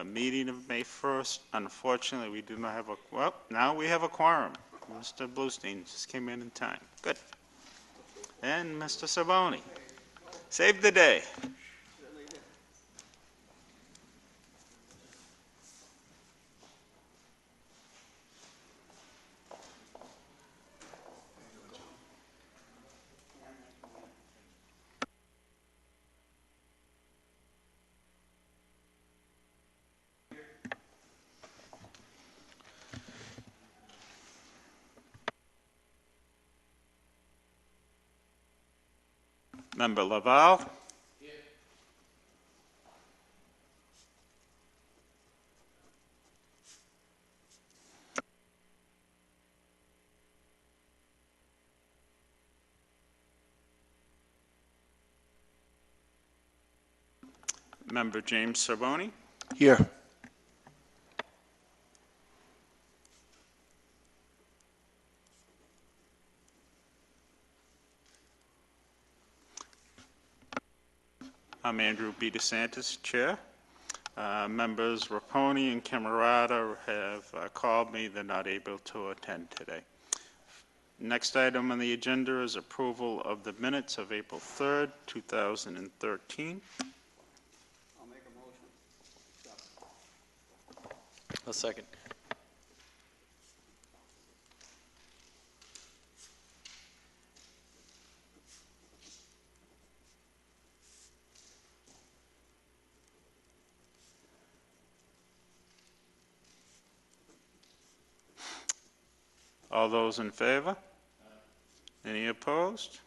meeting of May 1st. Unfortunately, we do not have a, well, now we have a quorum. Mr. Bluestein just came in time. Good. And Mr. Saboni. Saved the day. Member Laval. Here. Member James Saboni. Here. I'm Andrew B. DeSantis, Chair. Members Raponi and Camerata have called me. They're not able to attend today. Next item on the agenda is approval of the minutes of April 3rd, 2013. I'll make a motion. A second. All those in favor? Any opposed?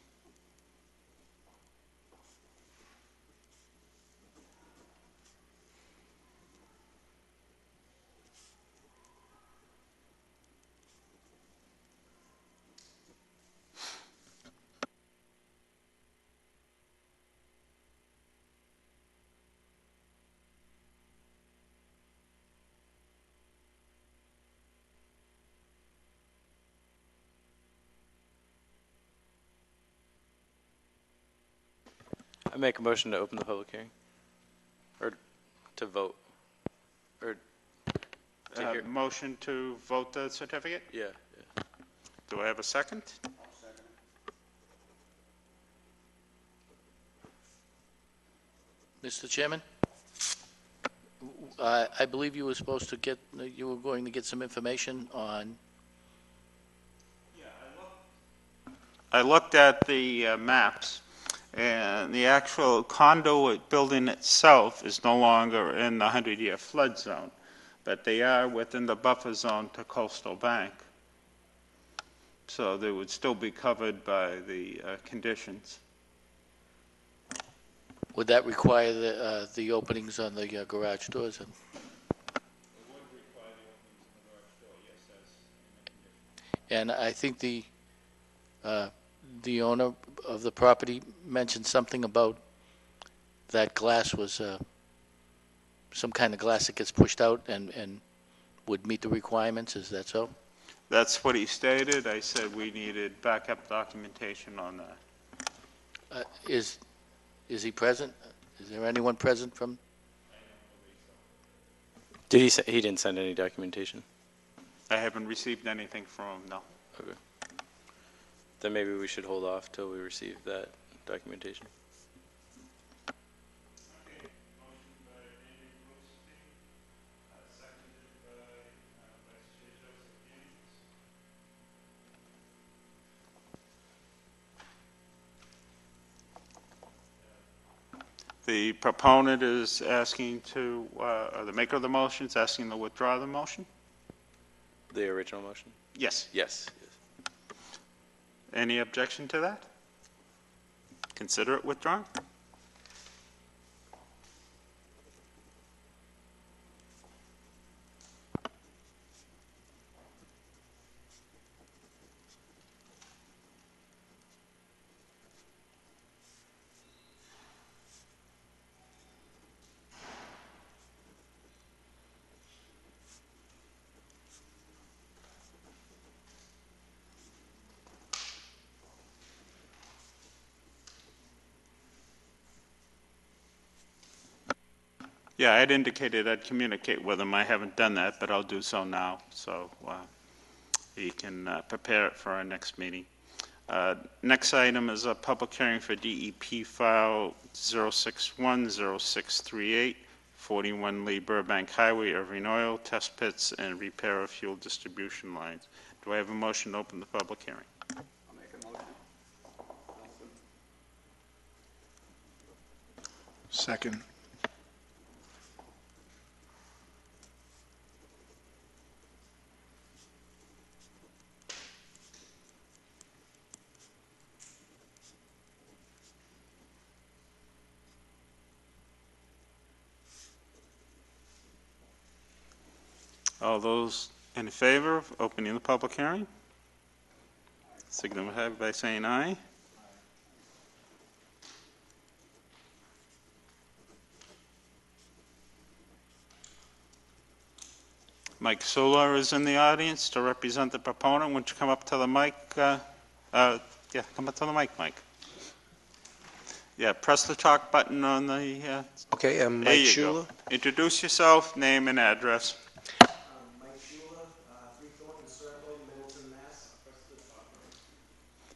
I make a motion to open the public hearing. Or to vote. Or to hear. Motion to vote the certificate? Yeah. Do I have a second? I'll second it. Mr. Chairman, I believe you were supposed to get, you were going to get some information on, I looked at the maps, and the actual conduit building itself is no longer in the 100-year flood zone, but they are within the buffer zone to coastal bank. So they would still be covered by the conditions. would that require the openings on the garage doors? And I think the owner of the property mentioned something about that glass was some kind of glass that gets pushed out and would meet the requirements. Is that so? That's what he stated. I said we needed backup documentation on that. Is he present? Is there anyone present from? Did he say he didn't send any documentation? I haven't received anything from him, no. Okay. Then maybe we should hold off till we receive that documentation. The proponent is asking to, or the maker of the motion is asking to withdraw the motion? The original motion? Yes. Yes. Any objection to that? Consider it withdrawn? Yeah, I'd indicated I'd communicate with him. I haven't done that, but I'll do so now, so he can prepare it for our next meeting. Next item is a public hearing for DEP file 0610638, 41 Lee Burbank Highway, Irving Oil, test pits, and repair of fuel distribution lines. Do I have a motion to open the public hearing? I'll make a motion. Open. Second. All those in favor of opening the public hearing? Signify by saying aye. Mike Solar is in the audience to represent the proponent. Won't you come up to the mic? Yeah, come up to the mic, Mike. Yeah, press the talk button on the, Okay, I'm there Mike you Shula. go. Introduce yourself, name and address. Mike Shula, 3 Thornton Circle, Middleton, Mass.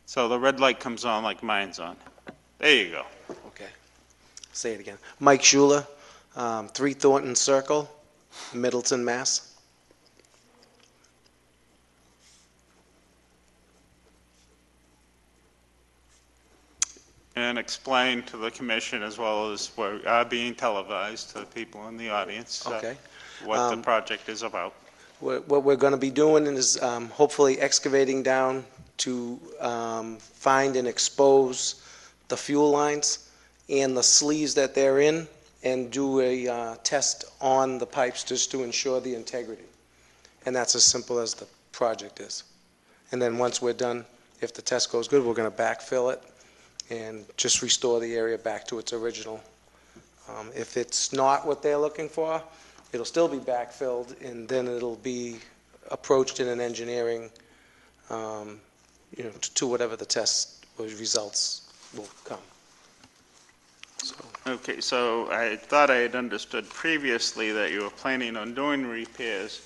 So the red light comes on like mine's on. There you go. Okay, say it again. Mike Shula, 3 Thornton Circle, Middleton, Mass. And explain to the commission, as well as we are being televised to the people in the audience, Okay. what the project is about. What we're going to be doing is hopefully excavating down to find and expose the fuel lines and the sleeves that they're in, and do a test on the pipes just to ensure the integrity. And that's as simple as the project is. And then once we're done, if the test goes good, we're going to backfill it and just restore the area back to its original. If it's not what they're looking for, it'll still be backfilled, and then it'll be approached in an engineering, to whatever the test results will come. So, Okay, so I thought I had understood previously that you were planning on doing repairs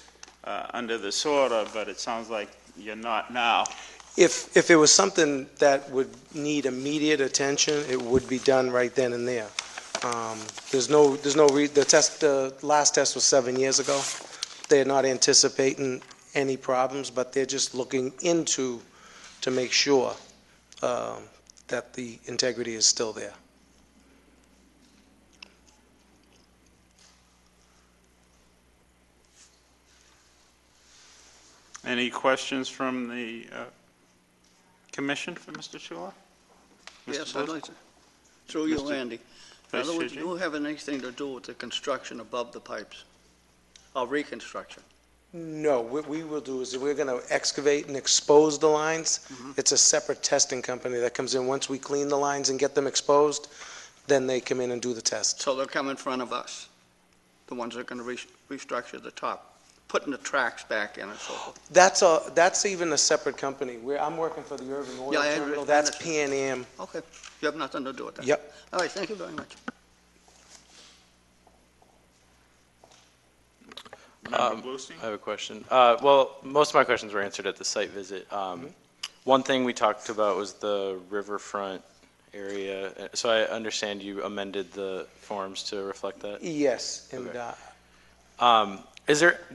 under this order, but it sounds like you're not now. if it was something that would need immediate attention, it would be done right then and there. The last test was 7 years ago. They're not anticipating any problems, but they're just looking into to make sure that the integrity is still there. Any questions from the commission for Mr. Chula? Yes, Mr. I'd like to, through you, Mr. Andy. In Vice other words, Chair you have anything to do with the construction above the pipes, or reconstruction? No, what we will do is we're going to excavate and expose the lines. It's a separate testing company that comes in. Once we clean the lines and get them exposed, then they come in and do the test. So they'll come in front of us, the ones that are going to restructure the top, putting the tracks back in and so forth. That's even a separate company. I'm working for the Irving Oil Yeah, I Terminal. understand That's that. Pan Am. Okay, you have nothing to do with that? Yep. All right, thank you very much. Member Bluestein? I have a question. Well, most of my questions were answered at the site visit. One thing we talked about was the riverfront area. So I understand you amended the forms to reflect that? Yes, and Okay.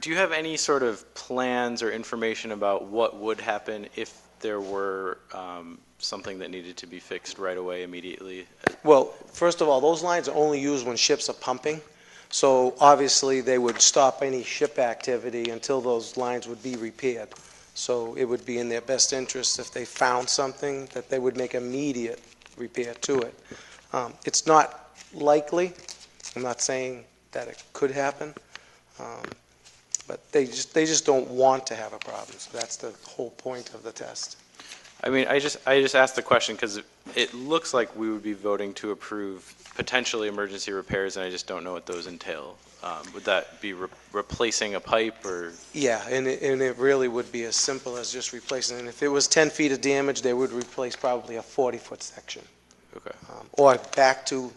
Do you have any sort of plans or information about what would happen if there were something that needed to be fixed right away, immediately? well, first of all, those lines are only used when ships are pumping. So obviously, they would stop any ship activity until those lines would be repaired. So it would be in their best interest if they found something that they would make immediate repair to it. It's not likely. I'm not saying that it could happen. But they just don't want to have a problem. So that's the whole point of the test. I mean, I just asked the question because it looks like we would be voting to approve potentially emergency repairs, and I just don't know what those entail. Would that be replacing a pipe or? Yeah, and it really would be as simple as just replacing. And if it was 10 feet of damage, they would replace probably a 40-foot section. Okay. Or back to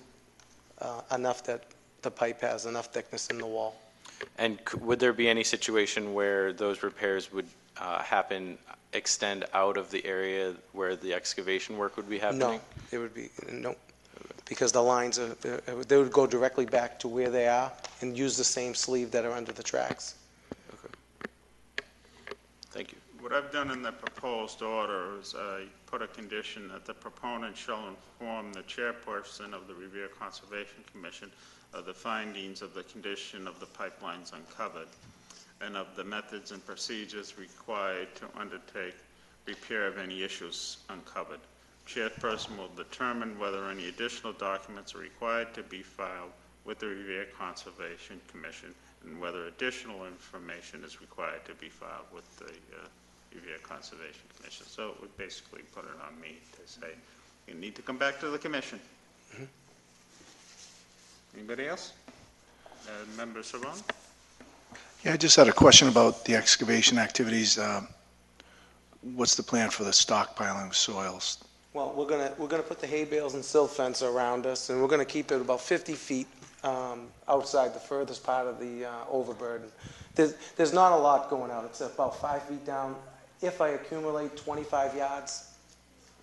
enough that the pipe has enough thickness in the wall. And would there be any situation where those repairs would extend out of the area where the excavation work would be happening? No, it would be, no, because the lines are, they would go directly back to where they are and use the same sleeve that are under the tracks. Thank you. What I've done in the proposed order is I put a condition that the proponent shall inform the chairperson of the Revere Conservation Commission of the findings of the condition of the pipelines uncovered and of the methods and procedures required to undertake repair of any issues uncovered. Chairperson will determine whether any additional documents are required to be filed with the Revere Conservation Commission and whether additional information is required to be filed with the Revere Conservation Commission. So it would basically put it on me to say, you need to come back to the commission. Anybody else? Member Saron? Yeah, I just had a question about the excavation activities. What's the plan for the stockpiling of soils? Well, we're gonna put the hay bales and silt fence around us, and we're gonna keep it about 50 feet outside the furthest part of the overburden. There's not a lot going out. It's about 5 feet down. If I accumulate 25 yards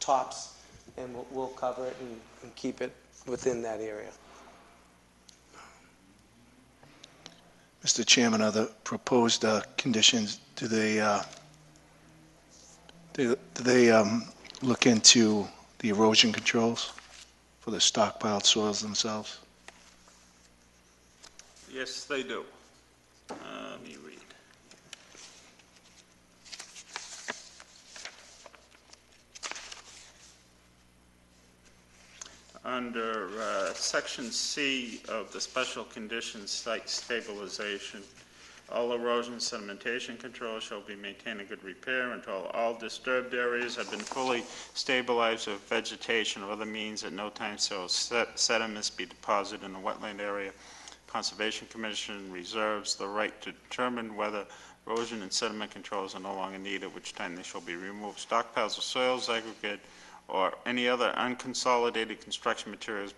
tops, and we'll cover it and keep it within that area. Mr. Chairman, are the proposed conditions, do they look into the erosion controls for the stockpiled soils themselves? Yes, they do. Let me read. Under Section C of the Special Conditions Site Stabilization, all erosion sedimentation control shall be maintained in good repair until all disturbed areas have been fully stabilized with vegetation or other means. At no time shall sediments be deposited in the wetland area. Conservation Commission reserves the right to determine whether erosion and sediment controls are no longer needed, at which time they shall be removed. Stockpiles of soils, aggregate, or any other unconsolidated construction materials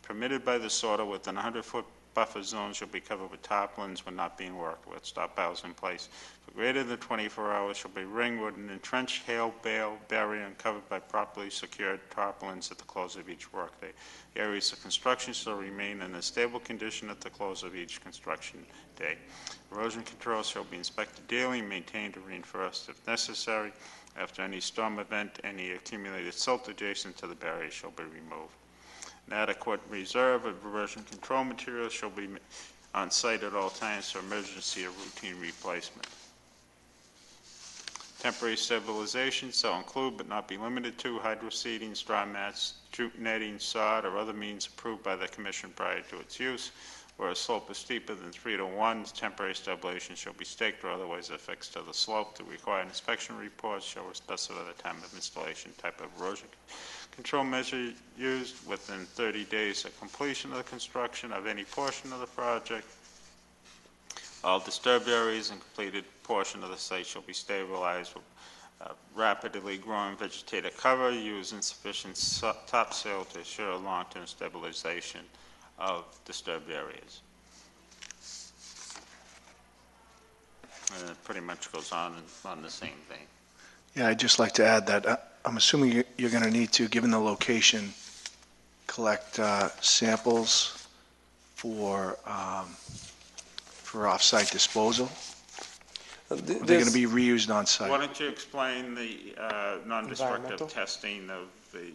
permitted by this order within 100-foot buffer zone shall be covered with tarpaulins when not being worked with. Stockpiles in place for greater than 24 hours shall be ringed with an entrenched hail bale barrier and covered by properly secured tarpaulins at the close of each workday. The areas of construction shall remain in a stable condition at the close of each construction day. Erosion control shall be inspected daily and maintained or reinforced if necessary. After any storm event, any accumulated silt adjacent to the barrier shall be removed. An adequate reserve of erosion control materials shall be on site at all times for emergency or routine replacement. Temporary stabilization shall include but not be limited to hydroseeding, straw mats, jute netting, sod, or other means approved by the Commission prior to its use. Where a slope is steeper than 3:1, temporary stabilization shall be staked or otherwise affixed to the slope. The required inspection reports shall specify the time of installation, type of erosion control measure used within 30 days of completion of the construction of any portion of the project. All disturbed areas and completed portion of the site shall be stabilized with rapidly growing vegetative cover. Use insufficient topsoil to assure long-term stabilization of disturbed areas. And it pretty much goes on the same vein. Yeah, I'd just like to add that I'm assuming you're going to need to, given the location, collect samples for off-site disposal. Are they going to be reused on Why site? don't you explain the non-destructive Environmental? testing of the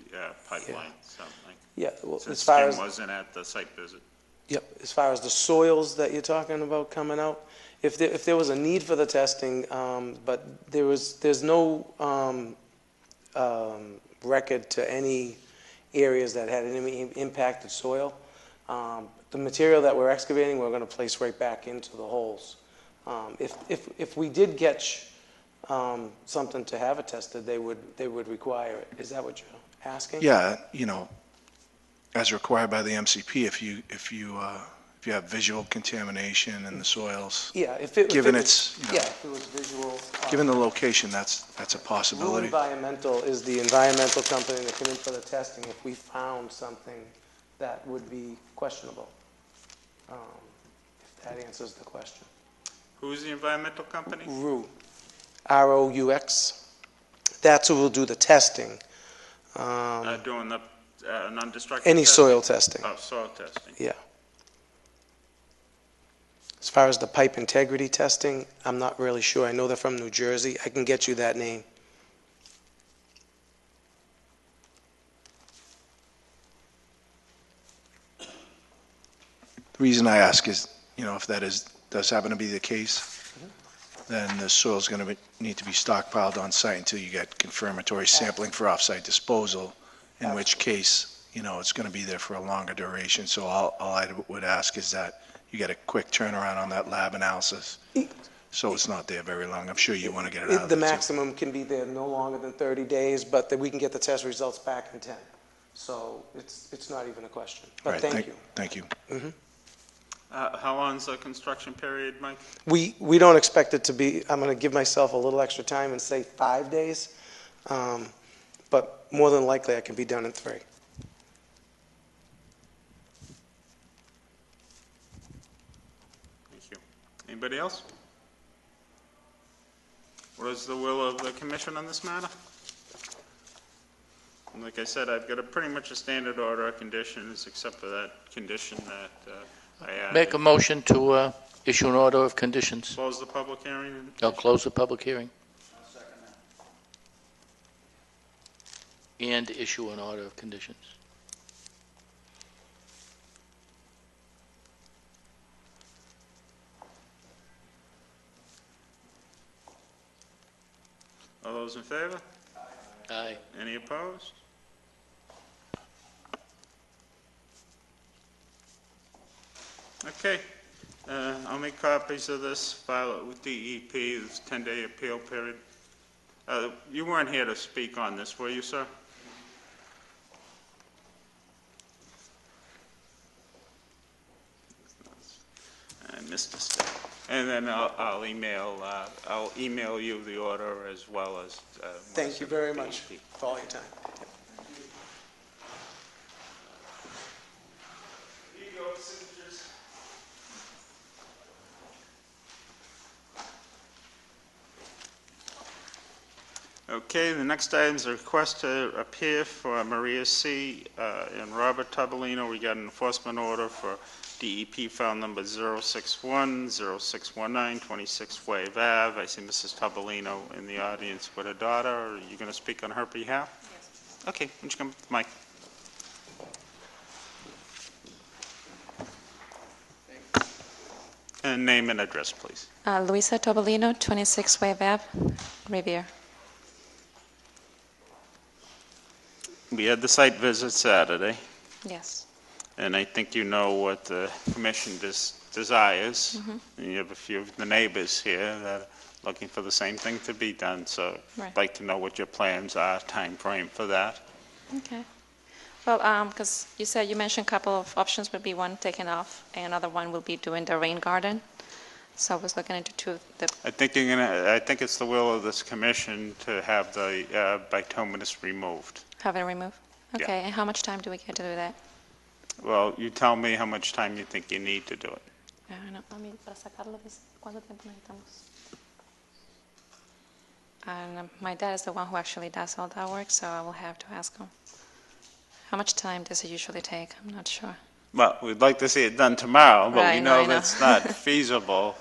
pipeline? Something. Yeah, well, as Since far Tim as, wasn't at the site visit. yep, as far as the soils that you're talking about coming out, if there was a need for the testing, but there's no record to any areas that had any impacted soil. The material that we're excavating, we're going to place right back into the holes. If we did catch something to have it tested, they would require it. Is that what you're asking? Yeah, as required by the MCP, if you have visual contamination in the soils, Yeah, if given it, its, yeah, if it was visual. given the location, that's a Blue possibility. Environmental is the environmental company that came in for the testing if we found something that would be questionable. If that answers the question. Who's the environmental company? ROUX, R-O-U-X. That's who will do the testing. Doing the non-destructive Any testing? soil testing, Oh, soil testing. yeah. As far as the pipe integrity testing, I'm not really sure. I know they're from New Jersey. I can get you that name. The reason I ask is, if that does happen to be the case, then the soil's going to need to be stockpiled on site until you get confirmatory sampling for off-site disposal, in which case, it's going to be there for a longer duration. So all I would ask is that you get a quick turnaround on that lab analysis, so it's not there very long. I'm sure you want to get it out of The there, too. maximum can be there no longer than 30 days, but that we can get the test results back in 10. So it's not even a question. All But right, thank you. Thank you. How long's the construction period, Mike? We don't expect it to be, I'm going to give myself a little extra time and say 5 days, but more than likely I can be done in 3. Thank you. Anybody else? What is the will of the commission on this matter? And like I said, I've got pretty much a standard order of conditions, except for that condition that I added. Make a motion to issue an order of conditions. Close the public hearing. I'll close the public hearing. And issue an order of conditions. All those in favor? Aye. Any opposed? Okay, I'll make copies of this, file it with DEP, this 10-day appeal period. You weren't here to speak on this, were you, sir? I missed a step. And then I'll email you the order as well as. Thank you very much for all your time. Here you go, signatures. Okay, the next item is a request to appear for Maria C. And Robert Tabolino. We got an enforcement order for DEP file number 061-0619, 26 Wave Ave. I see Mrs. Tabolino in the audience with her daughter. Are you going to speak on her behalf? Yes. Okay, why don't you come to the mic? And name and address, please. Luisa Tobolino, 26 Wave Ave, Revere. We had the site visit Saturday, Yes. and I think you know what the commission desires. And you have a few of the neighbors here that are looking for the same thing to be done, so Right. I'd like to know what your plans are, time frame for that. Okay. Well, because you mentioned a couple of options would be one taken off, and another one will be doing the rain garden. So I was looking into I think I think it's the will of this commission to have the bituminous removed. have it removed. Yeah. Okay, and how much time do we get to do that? Well, you tell me how much time you think you need to do it. Para sacarlo, ¿cuánto tiempo necesitamos? And my dad is the one who actually does all that work, so I will have to ask him. How much time does it usually take? I'm not sure. Well, we'd like to see it done tomorrow, but we Right, know I know. that's not feasible.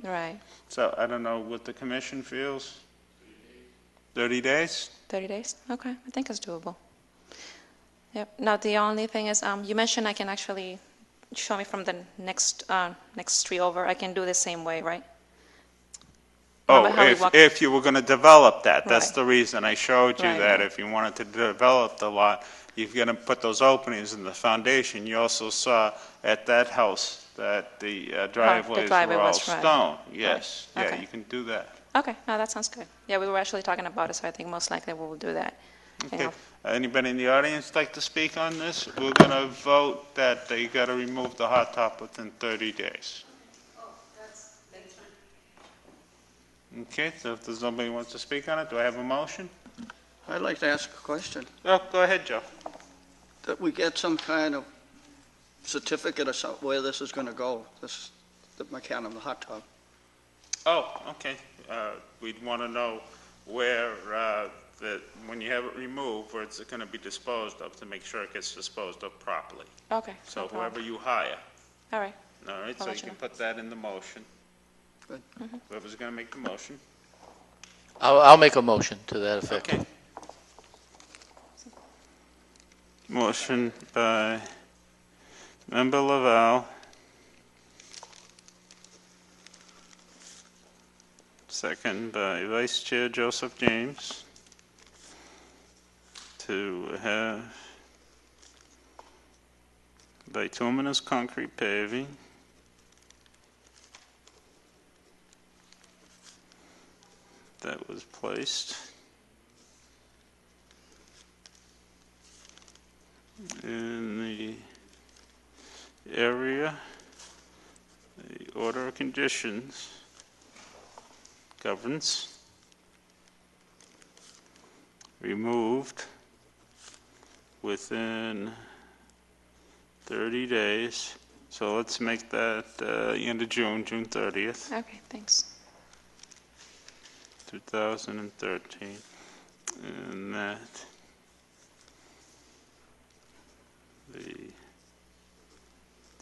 Right. So I don't know what the commission feels. 30 days? 30 days? Okay, I think it's doable. Yep. Now, the only thing is, you mentioned I can actually show me from the next street over. I can do the same way, right? Remember how we walked- if you were going to develop that, that's Right. the reason I showed you Right, that. right. If you wanted to develop the lot, you're going to put those openings in the foundation. You also saw at that house that the driveways driveway were all was right. stone. Yes, Right. yeah, Okay. you can do that. Okay, no, that sounds good. Yeah, we were actually talking about it, so I think most likely we will do that. You Okay. know. Anybody in the audience like to speak on this? We're going to vote that they got to remove the hot top within 30 days. Okay, so if there's nobody who wants to speak on it, do I have a motion? I'd like to ask a question. Oh, go ahead, Joe. That we get some kind of certificate or some, where this is gonna go, this, the macadam, the hot tub. Oh, okay. We'd want to know where, that, when you have it removed, where it's going to be disposed of, to make sure it gets disposed of properly. Okay. So no problem. whoever you hire, All right. all right, I'll so let you you can know. put that in the motion. Good. Whoever's going to make the motion. I'll make a motion to that effect. Okay. Motion by Member Laval. Second by Vice Chair Joseph James. To have bituminous concrete paving that was placed in the area, the order of conditions governs, removed within 30 days. So let's make that end of June, June 30th, Okay, thanks. 2013. And that the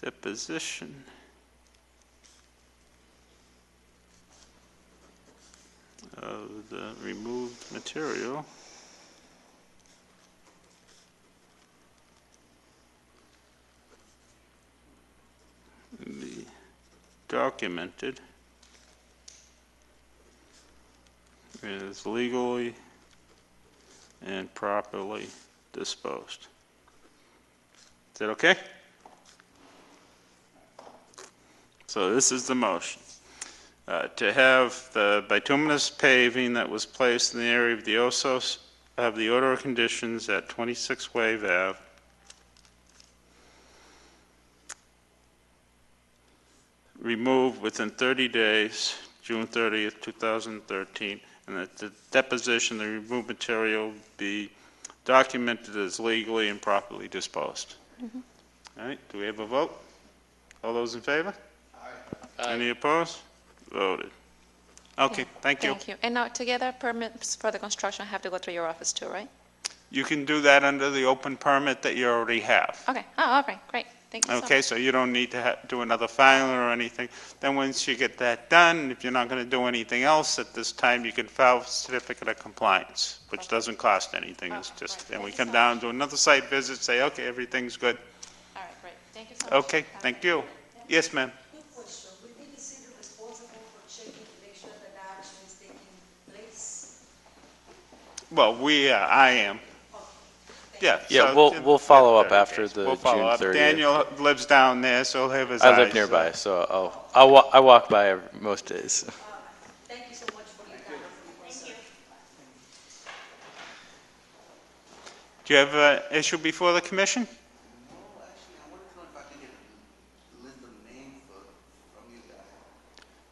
deposition of the removed material be documented is legally and properly disposed. Is that okay? So this is the motion. To have the bituminous paving that was placed in the area of the Osos, of the order of conditions at 26 Wave Ave, removed within 30 days, June 30th, 2013, and that the deposition, the removed material be documented as legally and properly disposed. All right, do we have a vote? All those in favor? Aye. Any opposed? Voted. Okay, thank you. Thank you. And now, together, permits for the construction have to go through your office too, right? You can do that under the open permit that you already have. Okay. Oh, all right, great. Thank you so much. Okay, so you don't need to do another filing or anything. Then once you get that done, if you're not going to do anything else at this time, you can file a certificate of compliance, which doesn't cost anything. It's Okay, just, right. and we Thank you come so down, do another site visit, say, okay, everything's good. All right, great. Thank you so much. Okay, Have a thank great you. Yes, ma'am. Quick question, will be the city responsible for checking to make sure that the action is taking place? Well, I am. Yeah. Yeah, so- we'll follow up 30 after days. the We'll follow June up. 30th. Daniel lives down there, so he'll have his I eyes. live nearby, so I walk by most days. Thank you so much for your time. Thank you. Do you have an issue before the commission? No, actually, I wanted to know if I could get a list of names from you guys.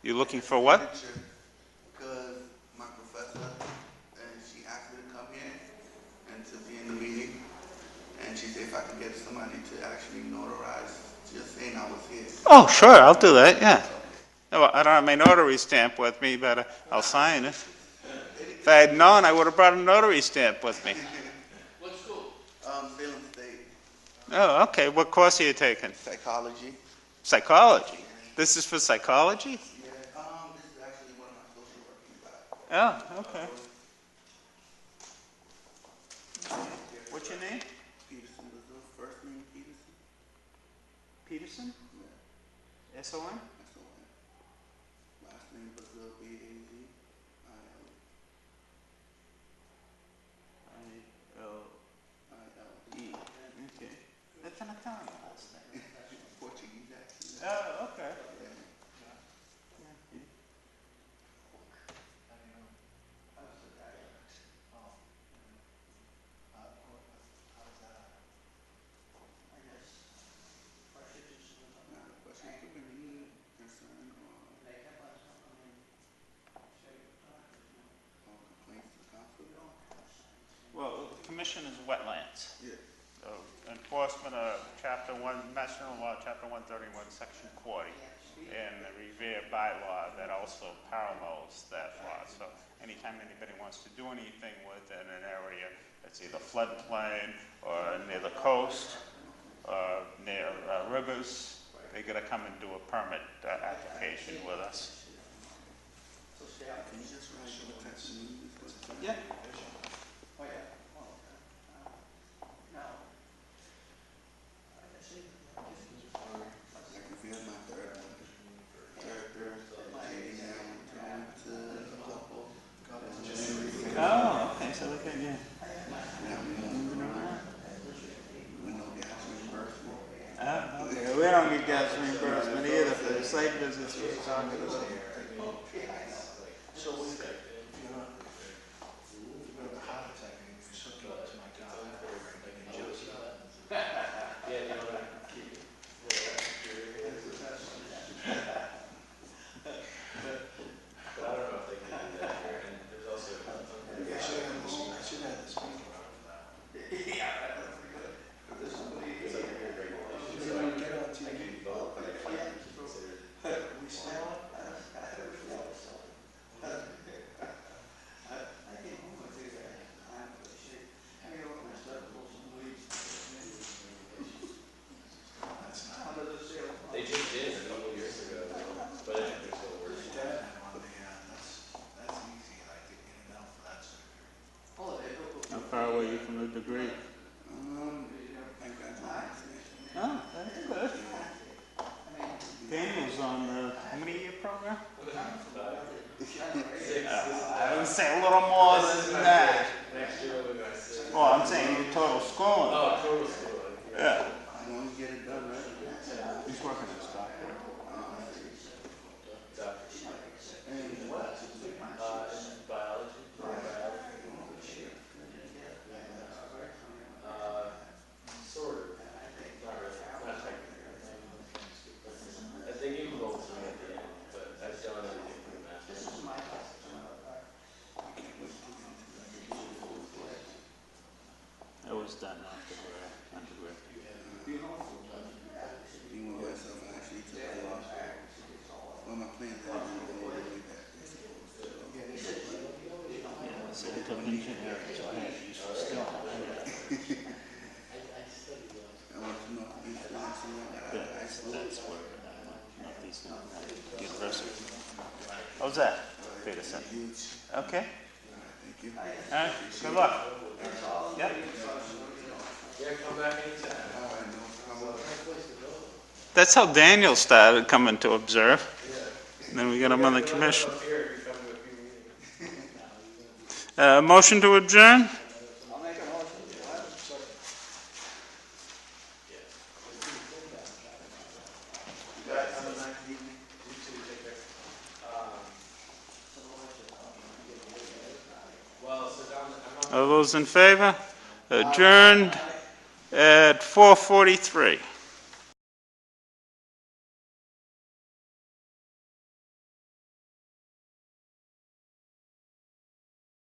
You looking for what? Because my professor, and she asked me to come here and to be in the meeting, and she said if I could get somebody to actually notarize, just saying I was here. Oh, sure, I'll do that, yeah. Well, I don't have my notary stamp with me, but I'll sign it. If I had known, I would have brought a notary stamp with me. What school? Salem State, Oh, okay, what course are you taking? psychology. Psychology? This is for psychology? Yeah, this is actually one of my social working guys. Oh, okay. What's your name? Peterson, was the first name Peterson? Peterson? S-O-N? That's the one. Last name Brazil, B-A-Z-I-L. I-L-E. Okay. That's an Italian last name. Portuguese accent. Oh, okay. Well, the commission is wetlands. Yeah. So, enforcement of Chapter 1, Mass General Law, Chapter 131, Section 40, and the Revere bylaw that also parallels that law. So anytime anybody wants to do anything within an area that's either floodplain or near the coast or near rivers, they got to come and do a permit application with us. Yeah. Like if you have my third one, Oh, okay, so look at you. with no gas reimbursement. Okay, we don't get gas reimbursement either for the site visits we're talking about. How far away are you from the degree? I graduated. Oh, that's good. Daniel's on the, how many year program? I would say a little more than that. Well, I'm saying your total schooling. Oh, total schooling. Yeah. As long as you get it done, right? He's working at Stockton. It was done after undergrad. Even with myself, I actually took the law school. Well, my plan is to go way back. Yeah, so I took engineering, so I had to use for still. I went to Northeast Lansing, I got out of high school. That's where Northeast University. How's that? Peterson. Okay. Thank you. All right, good luck. Yep. That's how Daniel started coming to observe. And then we got him on the commission. Motion to adjourn? I'll make a motion. All those in favor? Adjourned at 4:43.